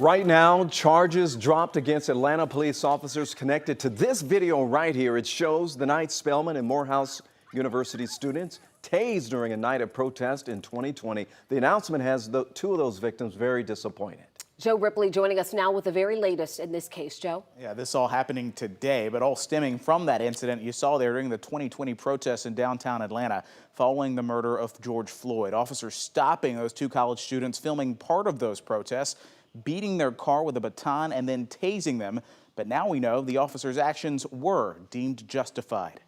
Right now, charges dropped against Atlanta police officers connected to this video right here. It shows the night Spelman and Morehouse University students tased during a night of protest in 2020. The announcement has two of those victims very disappointed. Joe Ripley joining us now with the very latest in this case. Joe? Yeah, this all happening today, but all stemming from that incident you saw there during the 2020 protests in downtown Atlanta following the murder of George Floyd. Officers stopping those two college students filming part of those protests, beating their car with a baton and then tasing them. But now we know the officers' actions were deemed justified.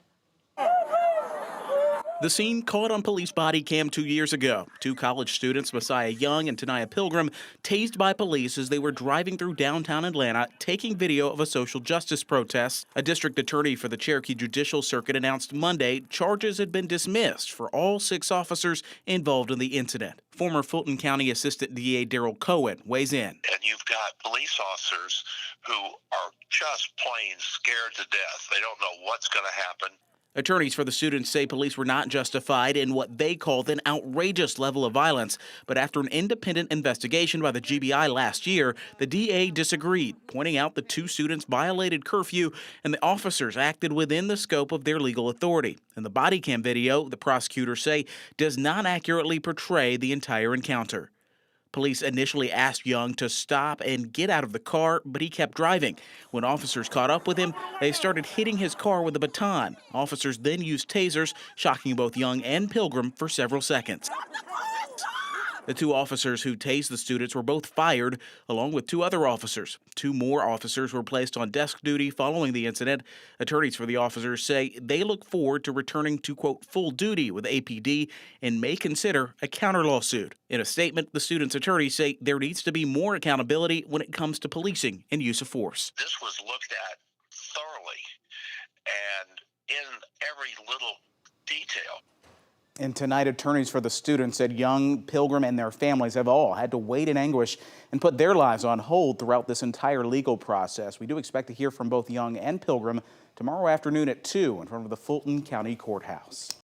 The scene caught on police body cam 2 years ago. Two college students, Messiah Young and Taniyah Pilgrim, tased by police as they were driving through downtown Atlanta, taking video of a social justice protest. A district attorney for the Cherokee Judicial Circuit announced Monday charges had been dismissed for all 6 officers involved in the incident. Former Fulton County Assistant DA Daryl Cohen weighs in. And you've got police officers who are just plain scared to death. They don't know what's going to happen. Attorneys for the students say police were not justified in what they called an outrageous level of violence. But after an independent investigation by the GBI last year, the DA disagreed, pointing out the 2 students violated curfew and the officers acted within the scope of their legal authority. And the body cam video, the prosecutors say, does not accurately portray the entire encounter. Police initially asked Young to stop and get out of the car, but he kept driving. When officers caught up with him, they started hitting his car with a baton. Officers then used tasers, shocking both Young and Pilgrim for several seconds. The 2 officers who tased the students were both fired, along with 2 other officers. 2 more officers were placed on desk duty following the incident. Attorneys for the officers say they look forward to returning to, quote, full duty with APD and may consider a counter lawsuit. In a statement, the students' attorneys say there needs to be more accountability when it comes to policing and use of force. This was looked at thoroughly and in every little detail. And tonight, attorneys for the students said Young, Pilgrim, and their families have all had to wait in anguish and put their lives on hold throughout this entire legal process. We do expect to hear from both Young and Pilgrim tomorrow afternoon at 2 in front of the Fulton County Courthouse.